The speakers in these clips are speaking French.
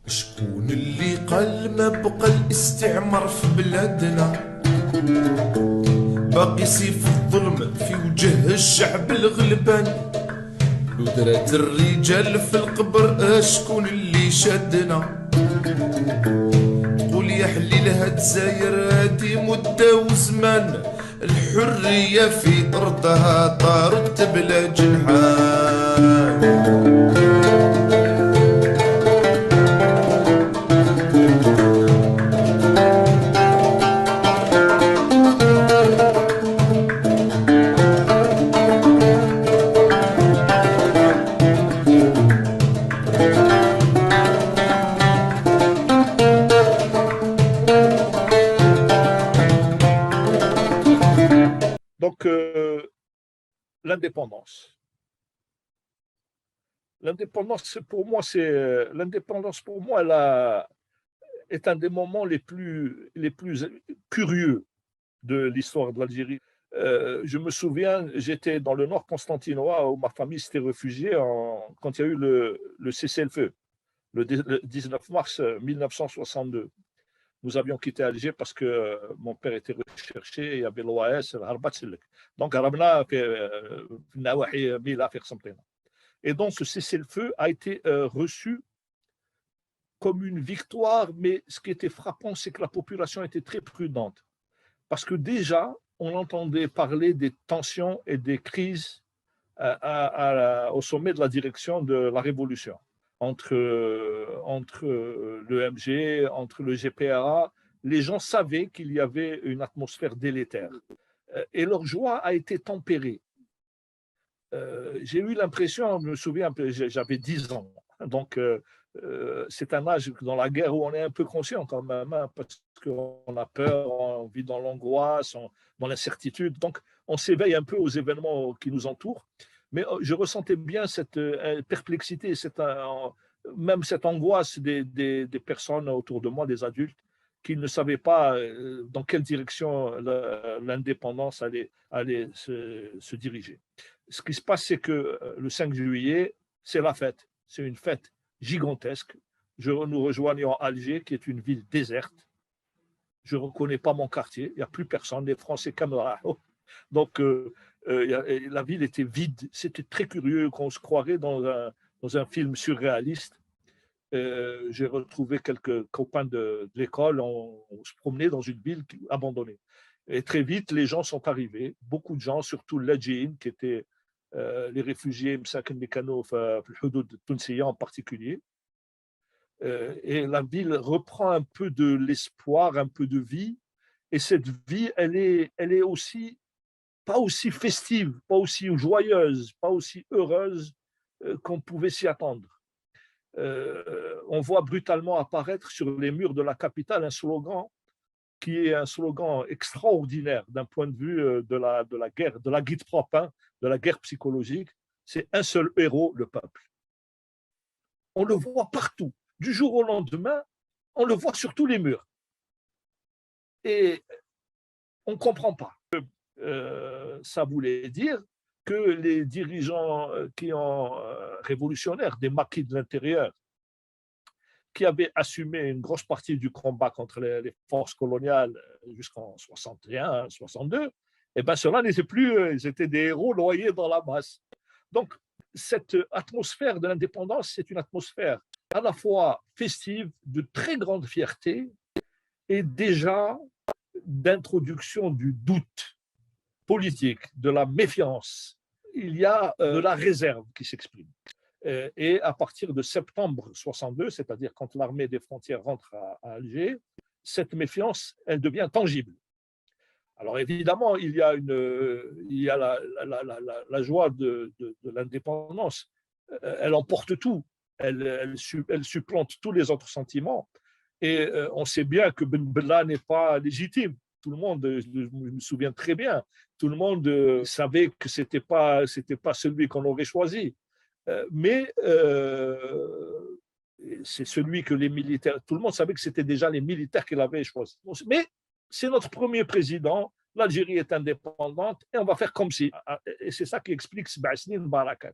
شكون اللي قال ما بقى الاستعمار في بلادنا؟ باقي سيف الظلم في وجه الشعب الغلبان. ندرة الرجال في القبر شكون اللي شدنا؟ قول يا حليل هاد زاير هادي مدة وزمان، الحرية في أرضها طارت بلا جنحان. Donc, l'indépendance. L'indépendance pour moi, est un des moments les plus curieux de l'histoire de l'Algérie. Je me souviens, j'étais dans le nord constantinois où ma famille s'était réfugiée quand il y a eu le cessez-le-feu, le 19 mars 1962. Nous avions quitté Alger parce que mon père était recherché, il y avait l'OAS, donc Arabna fait Mila faire Et donc ce cessez-le-feu a été reçu comme une victoire, mais ce qui était frappant, c'est que la population était très prudente. Parce que déjà, on entendait parler des tensions et des crises au sommet de la direction de la révolution, entre l'EMG, entre le GPRA. Les gens savaient qu'il y avait une atmosphère délétère. Et leur joie a été tempérée. J'ai eu l'impression, je me souviens, j'avais 10 ans, donc c'est un âge dans la guerre où on est un peu conscient quand même, hein, parce qu'on a peur, on vit dans l'angoisse, dans l'incertitude, donc on s'éveille un peu aux événements qui nous entourent, mais je ressentais bien cette perplexité, même cette angoisse des personnes autour de moi, des adultes, qui ne savaient pas dans quelle direction l'indépendance allait se diriger. Ce qui se passe, c'est que le 5 juillet, c'est la fête. C'est une fête gigantesque. Nous rejoignons Alger, qui est une ville déserte. Je ne reconnais pas mon quartier. Il n'y a plus personne. Les Français camarades. Donc, la ville était vide. C'était très curieux qu'on se croirait dans un film surréaliste. J'ai retrouvé quelques copains de l'école. On se promenait dans une ville abandonnée. Et très vite, les gens sont arrivés. Beaucoup de gens, surtout l'Adjin, qui étaient les réfugiés مساكن اللي كانوا في الحدود التونسية en particulier. Et la ville reprend un peu de l'espoir, un peu de vie. Et cette vie, elle est aussi pas aussi festive, pas aussi joyeuse, pas aussi heureuse qu'on pouvait s'y attendre. On voit brutalement apparaître sur les murs de la capitale un slogan qui est un slogan extraordinaire d'un point de vue de la guerre, de la guide propre, hein, de la guerre psychologique. C'est un seul héros, le peuple. On le voit partout. Du jour au lendemain, on le voit sur tous les murs. Et on ne comprend pas. Ça voulait dire que les dirigeants révolutionnaires, des maquis de l'intérieur, qui avaient assumé une grosse partie du combat contre les forces coloniales jusqu'en 61, 62, et bien ceux-là n'étaient plus, ils étaient des héros noyés dans la masse. Donc, cette atmosphère de l'indépendance, c'est une atmosphère à la fois festive, de très grande fierté, et déjà d'introduction du doute politique, de la méfiance. Il y a de la réserve qui s'exprime. Et à partir de septembre 62, c'est-à-dire quand l'armée des frontières rentre à Alger, cette méfiance, elle devient tangible. Alors évidemment, il y a la joie de l'indépendance. Elle emporte tout. Elle supplante tous les autres sentiments. Et on sait bien que Ben Bella n'est pas légitime. Tout le monde, je me souviens très bien, tout le monde savait que c'était pas celui qu'on aurait choisi. Mais c'est celui que les militaires, tout le monde savait que c'était déjà les militaires qui l'avaient choisi. Mais c'est notre premier président, l'Algérie est indépendante et on va faire comme si. Et c'est ça qui explique Sba'asnin Barakat.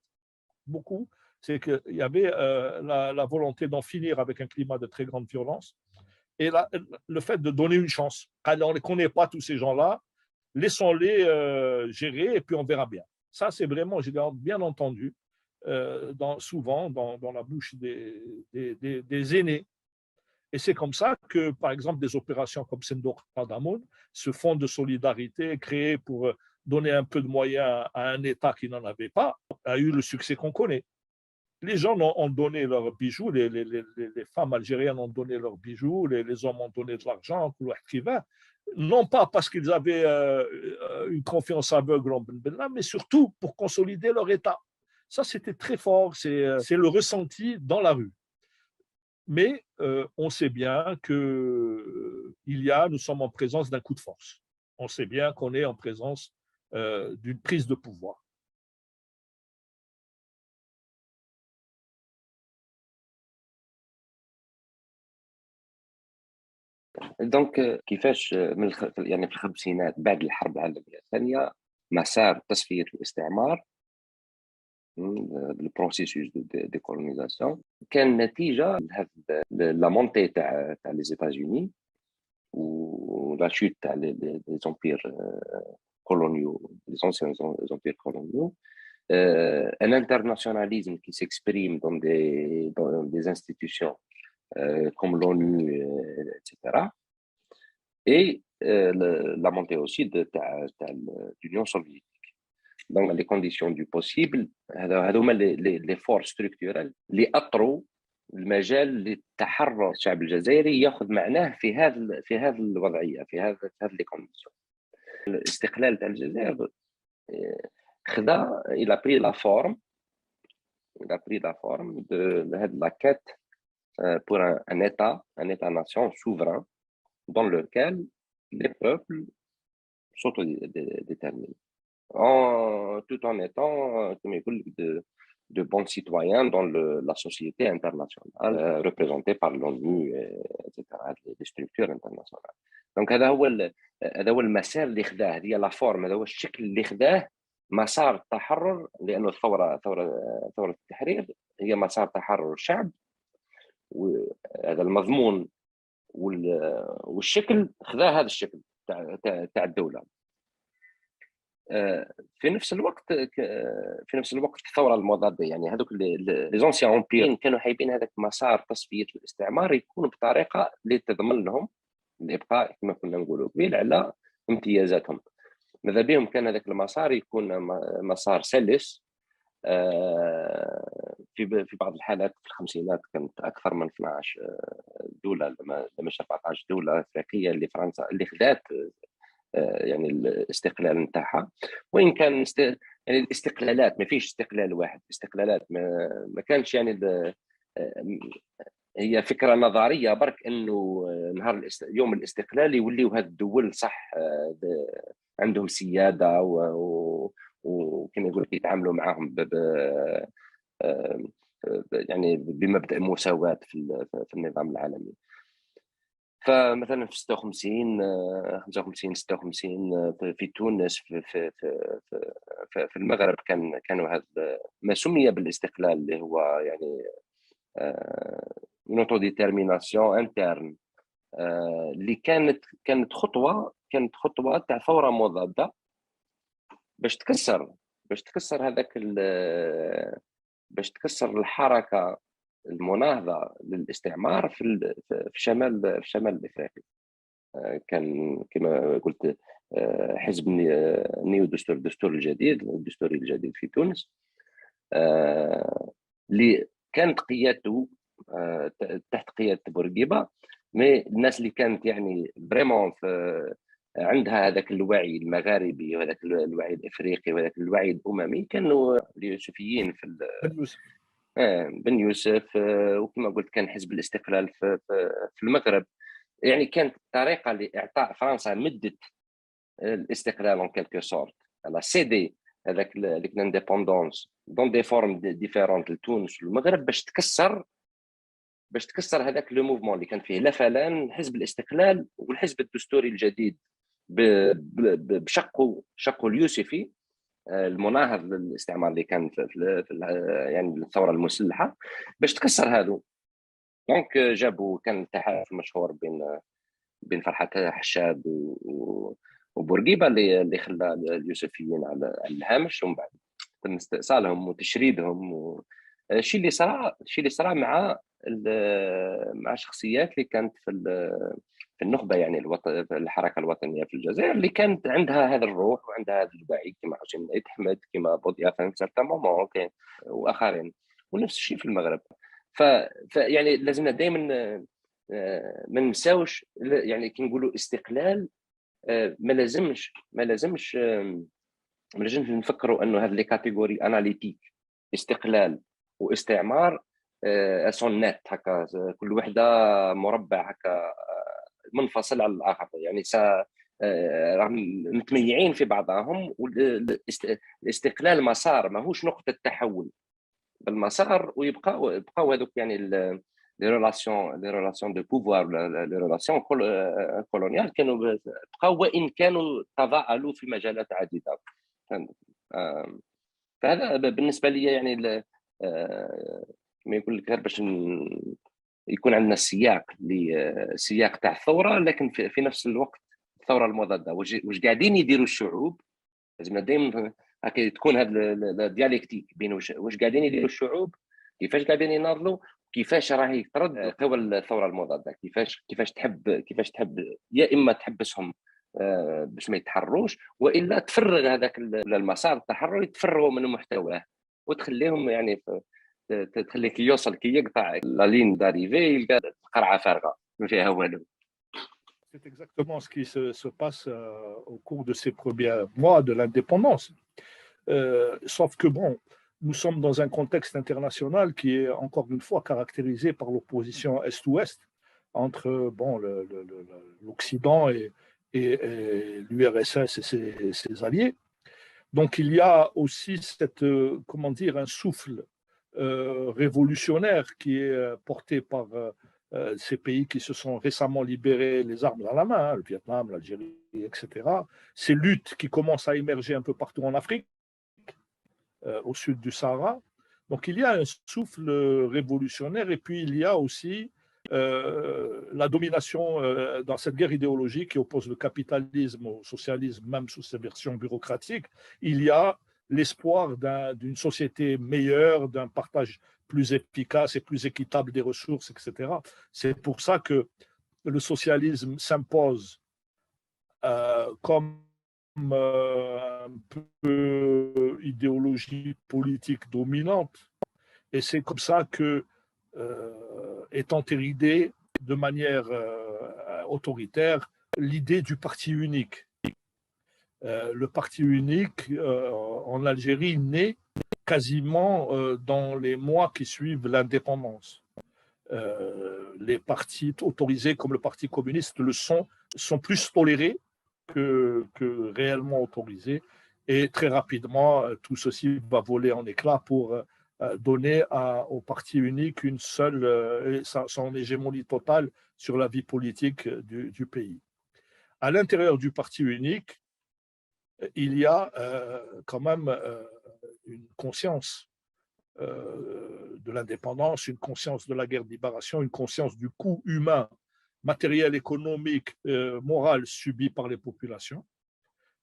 Beaucoup c'est qu'il y avait la volonté d'en finir avec un climat de très grande violence et le fait de donner une chance. Alors, on ne les connaît pas, tous ces gens-là, laissons-les gérer et puis on verra bien. Ça, c'est vraiment, j'ai bien entendu, souvent dans la bouche des aînés. Et c'est comme ça que, par exemple, des opérations comme Sendoq Tadamoun, ce fonds de solidarité créé pour donner un peu de moyens à un État qui n'en avait pas, a eu le succès qu'on connaît. Les gens ont donné leurs bijoux, les femmes algériennes ont donné leurs bijoux, les hommes ont donné de l'argent, non pas parce qu'ils avaient une confiance aveugle en Ben Bella, mais surtout pour consolider leur État. Ça, c'était très fort, c'est le ressenti dans la rue. Mais on sait bien que nous sommes en présence d'un coup de force. On sait bien qu'on est en présence d'une prise de pouvoir. دونك كيفاش يعني في الخمسينات بعد الحرب العالميه الثانيه مسار تصفيه الاستعمار البروسيسوس دو ديكولونيزاسيون كان نتيجه لا مونتي تاع لي زيتازوني و لا شوت تاع لي زومبير كولونيو لي زونسيون زومبير كولونيو un internationalisme qui s'exprime dans des institutions comme l'ONU, etc. Et la montée aussi de l'Union soviétique. Donc, les conditions du possible, les forces structurelles اللي أطروا المجال للتحرر الشعب الجزائري ياخذ معناه في هذه الوضعيه في هذه لي كونديسيون. الاستقلال تاع الجزائر خدا il a pris la forme de la quête pour un État-nation souverain dans lequel les peuples s'autodéterminent, tout en étant, comme il dit, de bons citoyens dans la société internationale, représentée par l'ONU, etc., les structures internationales. Donc, هذا هو المسار اللي خداه، هذه لا فورم، هذا هو الشكل اللي خداه مسار التحرر، لأنه ثورة التحرير هي مسار تحرر الشعب، وهذا المضمون والشكل خذا هذا الشكل تاع الدولة. في نفس الوقت الثوره المضاده، يعني هذوك لي زونسيون امبير كانوا حايبين هذاك مسار تصفيه الاستعمار يكون بطريقه اللي تضمن لهم الابقاء كما كنا نقولوا قبيل على امتيازاتهم. ماذا بهم كان هذاك المسار يكون مسار سلس. في بعض الحالات في الخمسينات كانت اكثر من 12 دوله، لما 14 دوله افريقيه اللي فرنسا اللي خذات يعني الاستقلال نتاعها، وان كان يعني الاستقلالات ما فيش استقلال واحد، استقلالات ما كانش يعني هي فكره نظريه برك انه نهار يوم الاستقلال يوليو هاد الدول صح عندهم سياده وكما يقول لك يتعاملوا معاهم يعني بمبدا المساواه في النظام العالمي. فمثلا في 56 55 56 في تونس في المغرب كانوا هذا ما سمي بالاستقلال اللي هو يعني نوتو ديتيرميناسيون انترن، اللي كانت خطوه تاع ثوره مضاده باش تكسر هذاك باش تكسر الحركه المناهضه للاستعمار في شمال الافريقي. كان كما قلت حزب نيو الدستور الدستوري الجديد في تونس، اللي كانت قيادته تحت قياده بورقيبه، مي الناس اللي كانت يعني فريمون عندها هذاك الوعي المغاربي وهذاك الوعي الافريقي وهذاك الوعي الاممي كانوا اليوسفيين بن يوسف، وكما قلت كان حزب الاستقلال في المغرب. يعني كانت الطريقه لاعطاء فرنسا مدت الاستقلال ان كالكو سورت على سيدي هذاك الانديبوندونس دون دي فورم ديفيرونت لتونس والمغرب باش تكسر هذاك لو موفمون اللي كان فيه لا فلان حزب الاستقلال والحزب الدستوري الجديد بشقه اليوسفي المناهض للاستعمار اللي كان يعني الثوره المسلحه باش تكسر هذو. دونك جابوا كان تحالف مشهور بين فرحات حشاد وبورقيبه اللي خلى اليوسفيين على الهامش، ومن بعد تم استئصالهم وتشريدهم. الشيء اللي صرا مع شخصيات اللي كانت في النخبه، يعني الحركه الوطنيه في الجزائر، اللي كانت عندها هذا الروح وعندها هذا الوعي، كما حسين عيد حمد، كما بوديافا في سارتان مومون واخرين، ونفس الشيء في المغرب. يعني لازمنا دائما ما نساوش، يعني كي نقولوا استقلال ما لازمش نفكروا انه هذه لي كاتيجوري اناليتيك، استقلال واستعمار سونات هكا، كل وحده مربع هكا منفصل على الاخر، يعني راهم متميعين في بعضهم. والاستقلال مسار ماهوش نقطه تحول، بالمسار ويبقاو هذوك يعني لي ريلاسيون دو بوفوار، لي ريلاسيون كولونيال كانوا بقاو وان كانوا تضاءلوا في مجالات عديده. فهذا بالنسبه لي يعني ما يقول لك غير باش يكون عندنا سياق تاع الثوره، لكن في نفس الوقت الثوره المضاده واش قاعدين يديروا الشعوب. لازم دائما هكا تكون هذا الديالكتيك بين واش قاعدين يديروا الشعوب، كيفاش قاعدين يناضلوا، كيفاش راهي ترد قوى الثوره المضاده، كيفاش تحب يا اما تحبسهم باش ما يتحرروش، والا تفرغ هذاك المسار التحرري، تفرغوا من محتواه وتخليهم يعني تخليه كي يوصل كي يقطع لا لين داريفي يلقى القرعه فارغه ما فيها والو. C'est exactement ce qui se passe au cours de ces premiers mois de l'indépendance. Sauf que, bon, nous sommes dans un contexte international qui est, encore une fois, caractérisé par l'opposition Est-Ouest entre bon, l'Occident et l'URSS et ses alliés. Donc, il y a aussi comment dire, un souffle révolutionnaire qui est porté par ces pays qui se sont récemment libérés les armes dans la main, le Vietnam, l'Algérie, etc. Ces luttes qui commencent à émerger un peu partout en Afrique, au sud du Sahara. Donc il y a un souffle révolutionnaire, et puis il y a aussi la domination dans cette guerre idéologique qui oppose le capitalisme au socialisme, même sous ses versions bureaucratiques. Il y a l'espoir d'une société meilleure, d'un partage plus efficace et plus équitable des ressources, etc. C'est pour ça que le socialisme s'impose comme un peu idéologie politique dominante, et c'est comme ça que est entérinée de manière autoritaire l'idée du parti unique. Le parti unique en Algérie naît quasiment dans les mois qui suivent l'indépendance. Les partis autorisés comme le Parti communiste sont plus tolérés que réellement autorisés, et très rapidement tout ceci va voler en éclats pour donner au parti unique son hégémonie totale sur la vie politique du pays. À l'intérieur du parti unique, il y a quand même une conscience de l'indépendance, une conscience de la guerre de libération, une conscience du coût humain, matériel, économique, moral subi par les populations.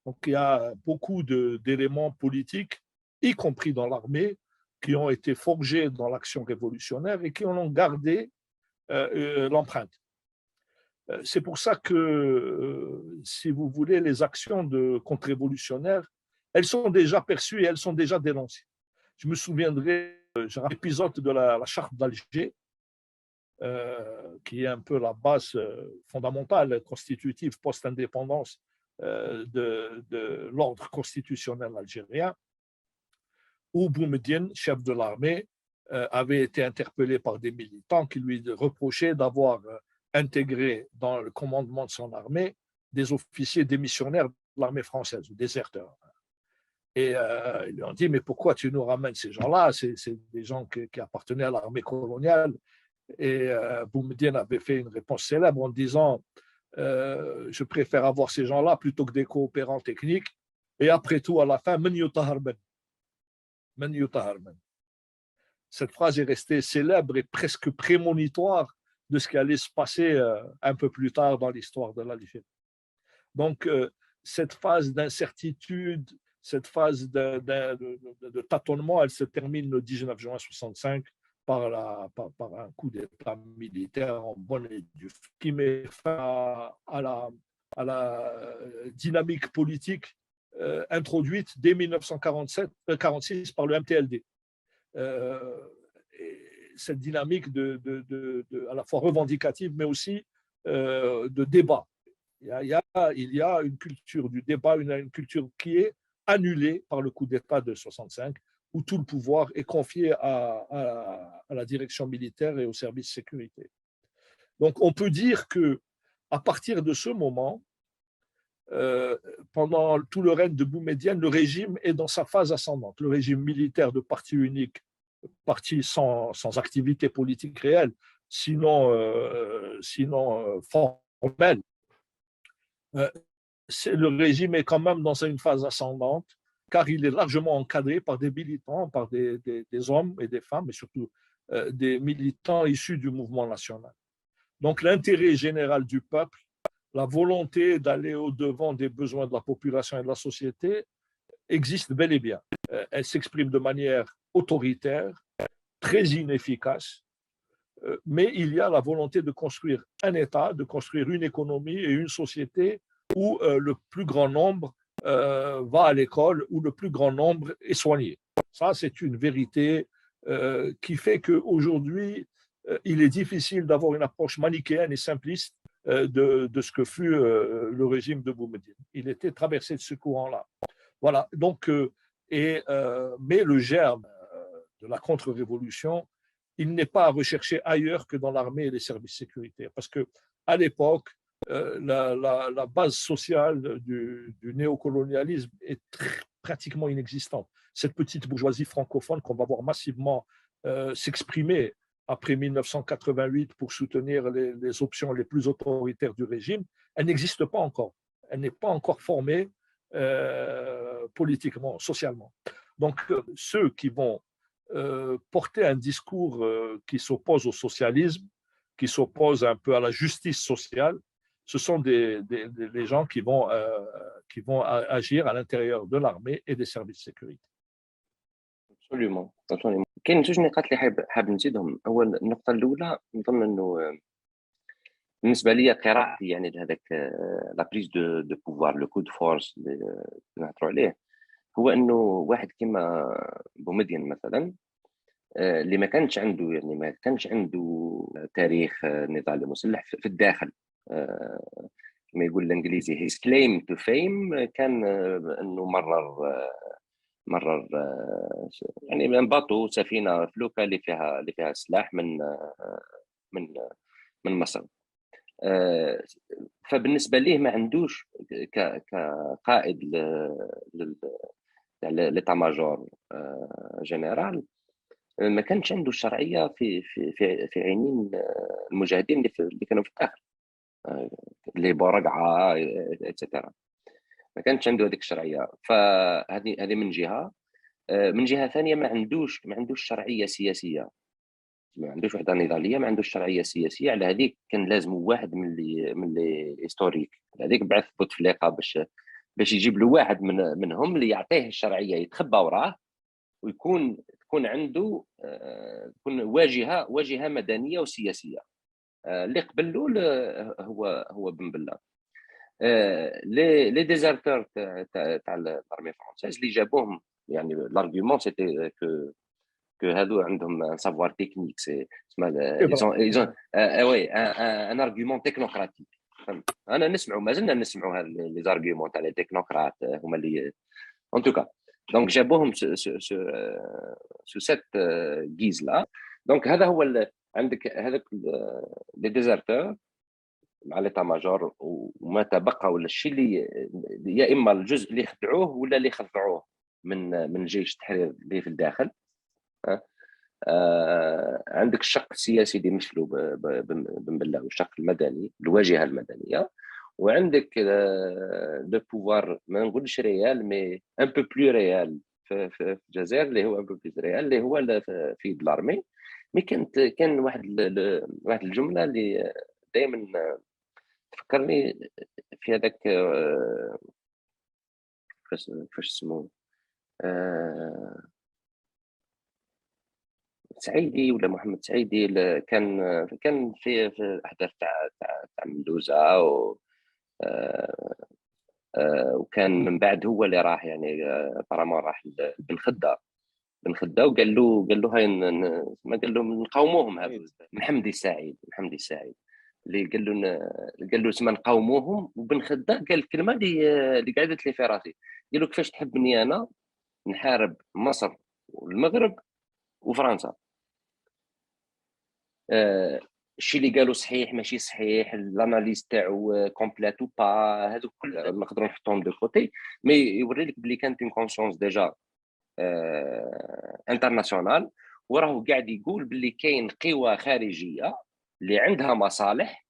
Donc il y a beaucoup d'éléments politiques, y compris dans l'armée, qui ont été forgés dans l'action révolutionnaire et qui en ont gardé l'empreinte. C'est pour ça que, si vous voulez, les actions de contre-révolutionnaires, elles sont déjà perçues et elles sont déjà dénoncées. Je me souviendrai d'un épisode de la charte d'Alger, qui est un peu la base fondamentale, constitutive, post-indépendance de l'ordre constitutionnel algérien, où Boumediene, chef de l'armée, avait été interpellé par des militants qui lui reprochaient d'avoir intégré dans le commandement de son armée des officiers démissionnaires de l'armée française, ou déserteurs. Et ils lui ont dit, mais pourquoi tu nous ramènes ces gens-là? C'est des gens qui appartenaient à l'armée coloniale. Et Boumediene avait fait une réponse célèbre en disant, je préfère avoir ces gens-là plutôt que des coopérants techniques, Et après tout, à la fin, من يطهر من. من يطهر من. Cette phrase est restée célèbre et presque prémonitoire de ce qui allait se passer un peu plus tard dans l'histoire de l'Algérie. Donc, cette phase d'incertitude, cette phase de tâtonnement, elle se termine le 19 juin 1965 par un coup d'État militaire en bonne et due forme, qui met fin à la dynamique politique introduite dès 1946 par le MTLD. Cette dynamique à la fois revendicative, mais aussi de débat. Il y a une culture du débat, une culture qui est annulée par le coup d'État de 65, où tout le pouvoir est confié à la direction militaire et au service de sécurité. Donc, on peut dire que à partir de ce moment, pendant tout le règne de Boumedienne, le régime est dans sa phase ascendante. Le régime militaire de parti unique, parti sans activité politique réelle, sinon formelle, le régime est quand même dans une phase ascendante, car il est largement encadré par des militants, par des hommes et des femmes, et surtout des militants issus du mouvement national. Donc l'intérêt général du peuple, la volonté d'aller au-devant des besoins de la population et de la société existe bel et bien. Elle s'exprime de manière autoritaire, très inefficace, mais il y a la volonté de construire un État, de construire une économie et une société où le plus grand nombre va à l'école, où le plus grand nombre est soigné. Ça, c'est une vérité qui fait qu'aujourd'hui, il est difficile d'avoir une approche manichéenne et simpliste de ce que fut le régime de Boumedienne. Il était traversé de ce courant-là. Voilà. Donc, mais le germe de la contre-révolution, il n'est pas à rechercher ailleurs que dans l'armée et les services sécuritaires. Parce qu'à l'époque, la base sociale du néocolonialisme est pratiquement inexistante. Cette petite bourgeoisie francophone qu'on va voir massivement s'exprimer après 1988 pour soutenir les options les plus autoritaires du régime, elle n'existe pas encore. Elle n'est pas encore formée politiquement, socialement. Donc, ceux qui vont porter un discours qui s'oppose au socialisme, qui s'oppose un peu à la justice sociale, ce sont des gens qui vont agir à l'intérieur de l'armée et des services de sécurité. absolument. كاين زوج نقاط اللي حاب نزيدهم. اول النقطه الاولى نظن انه بالنسبه لي قراءتي يعني لهذاك لا بريز دو بوفوار لو كود فورس اللي نهضروا عليه، هو انه واحد كيما بومدين مثلا اللي ما كانش عنده تاريخ نضال مسلح في الداخل، كما يقول الانجليزي his claim to fame كان انه مرر يعني من باطو سفينه فلوكه اللي فيها سلاح من مصر. فبالنسبه ليه ما عندوش كقائد ليتا ماجور جنرال، ما كانش عنده الشرعيه في عينين المجاهدين اللي كانوا في الداخل، اللي بورقعه اتسترا، ما كانش عنده هذيك الشرعيه. فهذه من جهه. من جهه ثانيه ما عندوش شرعيه سياسيه، ما عندوش وحده نضاليه، ما عندوش شرعيه سياسيه. على هذيك كان لازم واحد من اللي هيستوريك، هذيك بعث بوتفليقه باش يجيب له واحد منهم اللي يعطيه الشرعيه يتخبى وراه، ويكون عنده تكون واجهه مدنيه وسياسيه. اللي قبل له هو بن بله. لي ديزرتور تاع الارمي فرونسيز اللي جابوهم، يعني الارغيومون سيتي كو هادو عندهم سافوار تكنيك، سي ايزون وي ان ارغيومون تكنوقراطيك. انا ما زلنا نسمعوا هاد لي زارغيومون تاع لي تكنوقراط هما اللي ان توكا. دونك جابوهم سو سيت جيز لا. دونك هذا هو عندك هذاك لي ديزرتور مع ليتا ماجور، وما تبقى ولا الشيء اللي يا اما الجزء اللي خدعوه ولا اللي خضعوه من جيش التحرير اللي في الداخل. عندك الشق السياسي اللي مشلو بن بله، والشق المدني الواجهه المدنيه، وعندك لو بوفوار ما نقولش ريال مي ان بو بلو ريال في الجزائر اللي هو ان بو بلو ريال اللي هو في الارمي. مي كان واحد الجمله اللي دائما تفكرني في هذاك كيفاش اسمه سعيدي ولا محمد سعيدي كان في الاحداث تاع مندوزه وكان من بعد هو اللي راح يعني برامون راح بن خده وقال له هاي ما قال له نقاوموهم هذا محمدي السعيد اللي قال له اسمها نقاوموهم. وبن خده قال الكلمه اللي قعدت لي في راسي، قال له كيفاش تحبني انا نحارب مصر والمغرب وفرنسا. الشيء اللي قالوا صحيح ماشي صحيح، الاناليز تاعو كومبليت او با، هذوك كل نقدروا نحطهم دو كوتي، مي يوري لك بلي كانت اون كونسيونس ديجا انترناسيونال، وراه قاعد يقول بلي كاين قوى خارجيه اللي عندها مصالح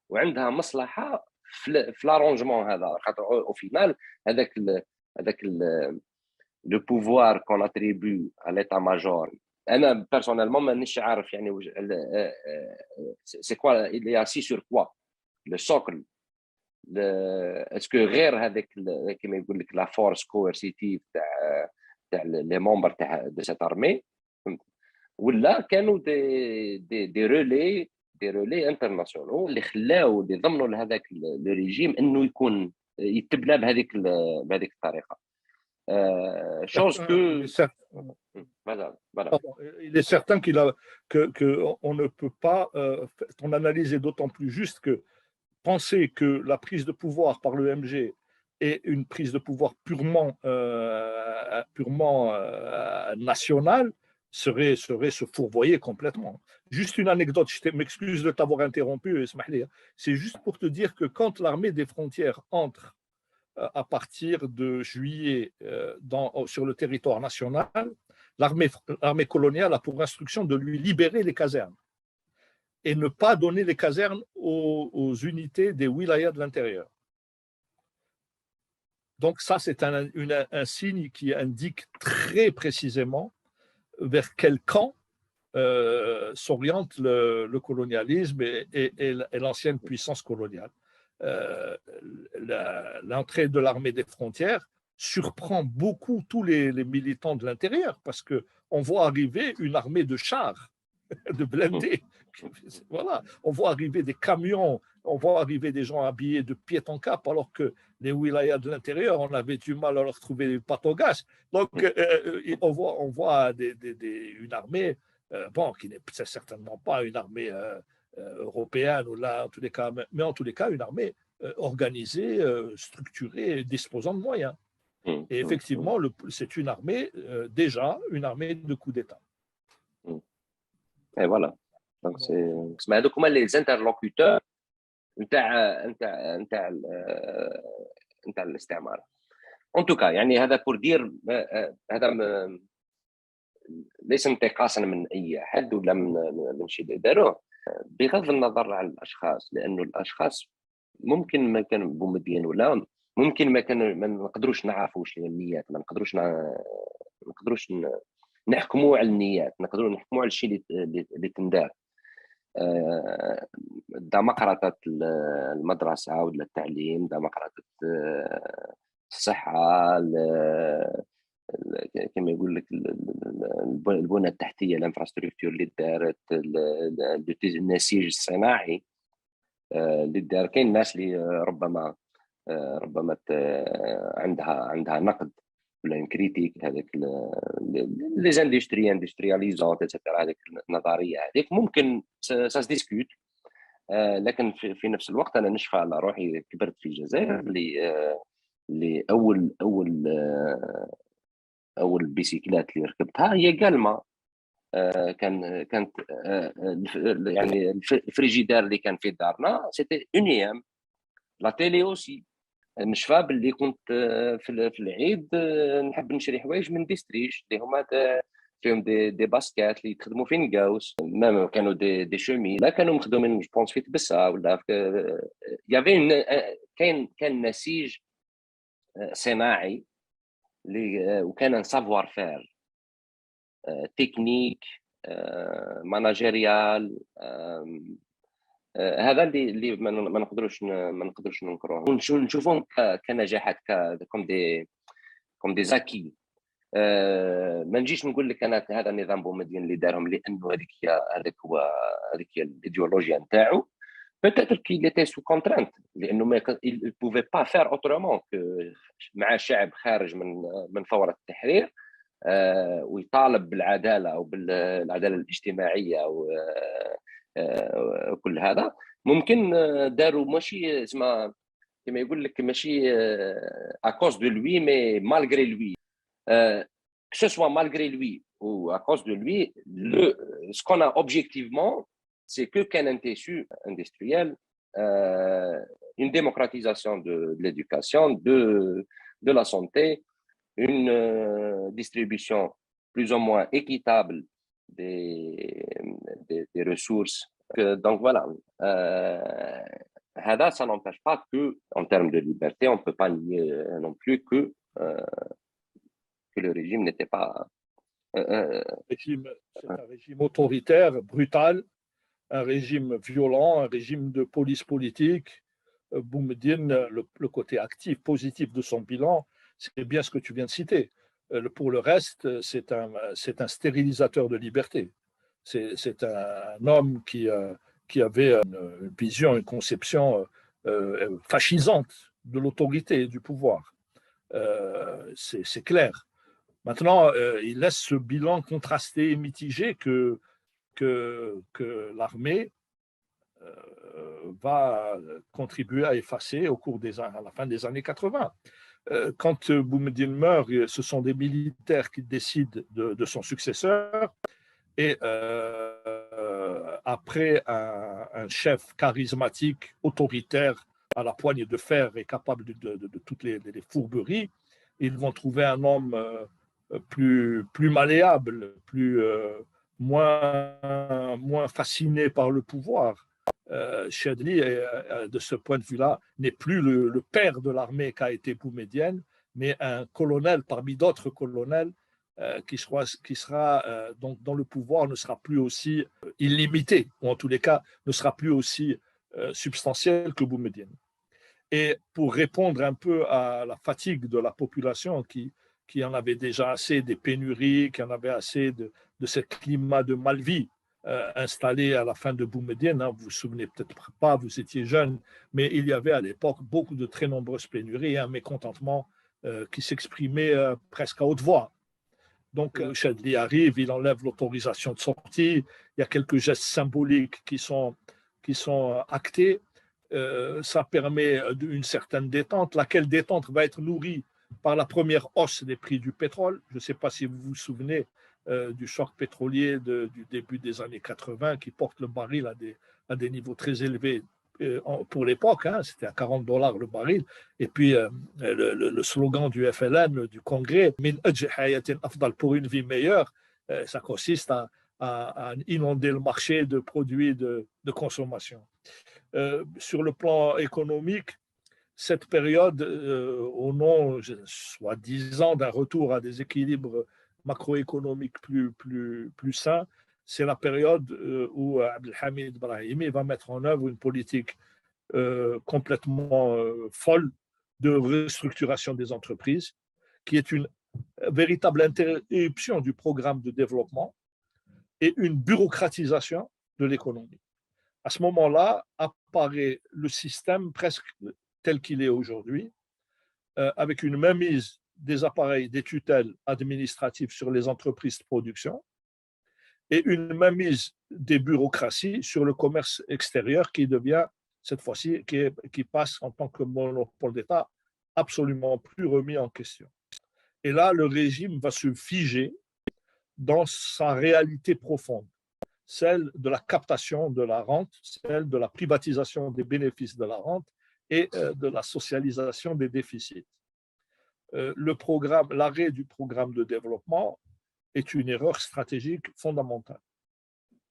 وعندها مصلحه في لارونجمون هذا، خاطر او فينال هذاك لو بوفوار كون اتريبيو على ليتا ماجور. انا بيرسونيلمون مانيش عارف يعني سي كوا اللي اسي سور كوا لو سوكل اسكو غير هذاك كيما يقول لك لا فورس كويرسيتيف تاع لي ممبر تاع دو سيت ارمي، ولا كانوا دي رولي انترناسيونال اللي خلاو اللي ضمنوا لهذاك لو ريجيم انه يكون يتبنى بهذيك الطريقه. chose que voilà. Il est certain qu'on ne peut pas, ton analyse est d'autant plus juste que penser que la prise de pouvoir par l'EMG est une prise de pouvoir purement nationale serait se fourvoyer complètement. Juste une anecdote, je m'excuse de t'avoir interrompu, c'est juste pour te dire que quand l'armée des frontières entre à partir de juillet sur le territoire national, l'armée coloniale a pour instruction de lui libérer les casernes et ne pas donner les casernes aux unités des wilayas de l'intérieur. Donc ça, c'est un signe qui indique très précisément vers quel camp s'oriente le colonialisme et l'ancienne puissance coloniale. L'entrée de l'armée des frontières surprend beaucoup tous les militants de l'intérieur parce qu'on voit arriver une armée de chars, de blindés. Voilà, on voit arriver des camions, on voit arriver des gens habillés de pied en cap, alors que les wilayas de l'intérieur, on avait du mal à leur trouver des pâtes au gaz. Donc, on voit une armée, qui n'est certainement pas une armée européenne, ou là, en tous les cas, mais en tous les cas, une armée organisée, structurée, disposant de moyens. Et effectivement, c'est une armée, déjà, une armée de coup d'État. Et voilà. Donc, c'est هذوك هما les interlocuteurs نتاع الاستعمار. En tout cas يعني هذا pour dire هذا ليس انتقاصا من اي احد ولا من شيء اللي داروه، بغض النظر عن الاشخاص، لانه الاشخاص ممكن ما كانوا بومدين ولا ممكن ما نقدروش نعرفوا واش هي النيات، ما نقدروش نحكموا على النيات، نقدروا نحكموا على الشيء اللي تندار. ديمقراطية المدرسة ولا التعليم، ديمقراطية الصحة، كما يقول لك البنى التحتية، الانفراستركتور اللي دارت، النسيج الصناعي اللي دار. كاين الناس اللي ربما عندها نقد ولا كريتيك هذاك لي اندسترياليزون اتسيتيرا، هذيك النظريه هذيك ممكن سا ديسكوت. لكن في نفس الوقت انا نشفى على روحي، كبرت في الجزائر اللي اول بيسيكلات اللي ركبتها هي كالما كانت يعني الفريجيدار اللي كان في دارنا سيتي اونيام، لا تيلي اوسي. نشفى باللي كنت في العيد نحب نشري حوايج من ديستريج اللي هما فيهم دي باسكات اللي يخدموا في نقاوس، ما كانوا دي شومي، لا كانوا مخدومين جوبونس في تبسه ولا يافي كان نسيج صناعي وكان سافوار فير تكنيك ماناجيريال. هذا اللي ما نقدروش ننكروه ونشوفهم كنجاحات كوم دي زاكي. ما نجيش نقول لك انا هذا النظام بومدين اللي دارهم لانه هذيك هي الايديولوجيا نتاعو. peut-être qu'il était sous contrainte لانه il pouvait pas faire autrement que مع شعب خارج من ثوره التحرير ويطالب بالعداله او بالعداله الاجتماعيه وكل هذا. ممكن داروا ماشي اسمها كما يقول لك ماشي à cause de lui mais malgré lui. Que ce soit malgré lui ou à cause de lui, ce qu'on a objectivement, c'est que qu'un tissu industriel, une démocratisation de l'éducation, de la santé, une distribution plus ou moins équitable des ressources. Donc voilà, ça n'empêche pas que, en termes de liberté, on ne peut pas nier non plus que le régime n'était pas... C'est un régime autoritaire, brutal, un régime violent, un régime de police politique. Boumediene, le côté actif, positif de son bilan, c'est bien ce que tu viens de citer. Pour le reste, c'est un stérilisateur de liberté. C'est un homme qui avait une vision, une conception fascisante de l'autorité et du pouvoir. C'est clair. Maintenant, il laisse ce bilan contrasté et mitigé que l'armée va contribuer à effacer à la fin des années 80. Quand Boumediene meurt, ce sont des militaires qui décident de son successeur et après un chef charismatique, autoritaire, à la poigne de fer et capable de toutes les fourberies, ils vont trouver un homme plus malléable, moins fasciné par le pouvoir. Chadli, de ce point de vue-là, n'est plus le père de l'armée qu'a été Boumediene, mais un colonel parmi d'autres colonels qui sera donc dans le pouvoir ne sera plus aussi illimité, ou en tous les cas ne sera plus aussi substantiel que Boumediene. Et pour répondre un peu à la fatigue de la population qui en avait déjà assez des pénuries, qui en avait assez de ce climat de malvie installé à la fin de Boumediene. Vous vous souvenez peut-être pas, vous étiez jeune, mais il y avait à l'époque beaucoup de très nombreuses pénuries et un mécontentement qui s'exprimait presque à haute voix. Donc, Chadli arrive, il enlève l'autorisation de sortie, il y a quelques gestes symboliques qui sont actés. Ça permet une certaine détente, laquelle détente va être nourrie par la première hausse des prix du pétrole. Je ne sais pas si vous vous souvenez du choc pétrolier du début des années 80 qui porte le baril à des niveaux très élevés pour l'époque, c'était à $40 le baril. Et puis le slogan du FLN, du Congrès, pour une vie meilleure, ça consiste à inonder le marché de produits de consommation. Sur le plan économique, cette période, au nom, soi-disant, d'un retour à des équilibres macroéconomiques plus sains, c'est la période où Abdelhamid Brahimi va mettre en œuvre une politique complètement folle de restructuration des entreprises, qui est une véritable interruption du programme de développement et une bureaucratisation de l'économie. À ce moment-là, apparaît le système presque tel qu'il est aujourd'hui, avec une mainmise des appareils, des tutelles administratives sur les entreprises de production et une mainmise des bureaucraties sur le commerce extérieur qui devient, cette fois-ci, qui passe en tant que monopole d'État absolument plus remis en question. Et là, le régime va se figer dans sa réalité profonde, celle de la captation de la rente, celle de la privatisation des bénéfices de la rente et de la socialisation des déficits. L'arrêt du programme de développement est une erreur stratégique fondamentale,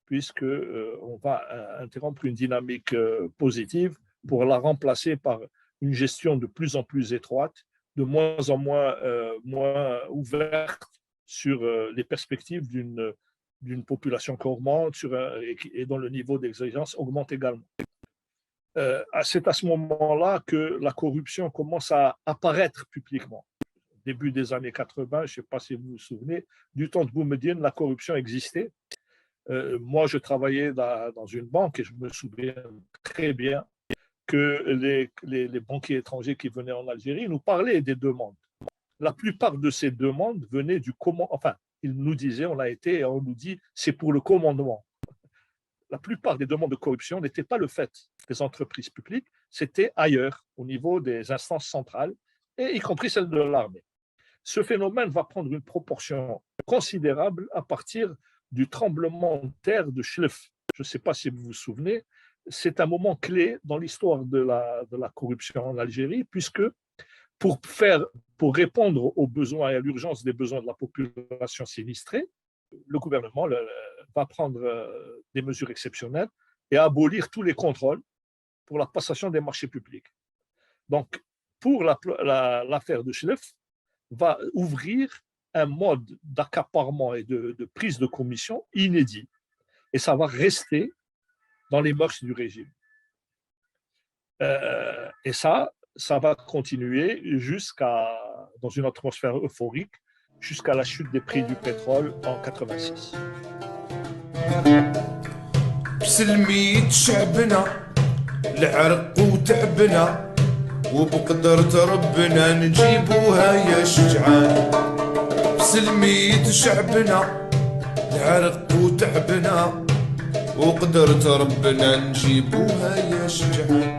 puisqu'on va interrompre une dynamique positive pour la remplacer par une gestion de plus en plus étroite, de moins en moins ouverte sur les perspectives d'une population qui augmente et dont le niveau d'exigence augmente également. C'est à ce moment-là que la corruption commence à apparaître publiquement. Début des années 80, je ne sais pas si vous vous souvenez, du temps de Boumediene, la corruption existait. Moi, je travaillais dans une banque et je me souviens très bien que les banquiers étrangers qui venaient en Algérie nous parlaient des demandes. La plupart de ces demandes venaient du commandement. Enfin, ils nous disaient, on nous dit, c'est pour le commandement. La plupart des demandes de corruption n'étaient pas le fait des entreprises publiques, c'était ailleurs, au niveau des instances centrales, et y compris celles de l'armée. Ce phénomène va prendre une proportion considérable à partir du tremblement de terre de Chlef. Je ne sais pas si vous vous souvenez, c'est un moment clé dans l'histoire de la corruption en Algérie, puisque pour répondre aux besoins et à l'urgence des besoins de la population sinistrée, le gouvernement va prendre des mesures exceptionnelles et abolir tous les contrôles pour la passation des marchés publics. Donc, pour l'affaire de Chlef, va ouvrir un mode d'accaparement et de prise de commission inédit. Et ça va rester dans les mœurs du régime. Et ça va continuer dans une atmosphère euphorique, jusqu'à la chute des prix du pétrole en 86. بسلمية شعبنا العرق وتعبنا وبقدرة ربنا نجيبوها يا شجعان بسلمية شعبنا العرق وتعبنا وقدرة ربنا نجيبوها يا شجعان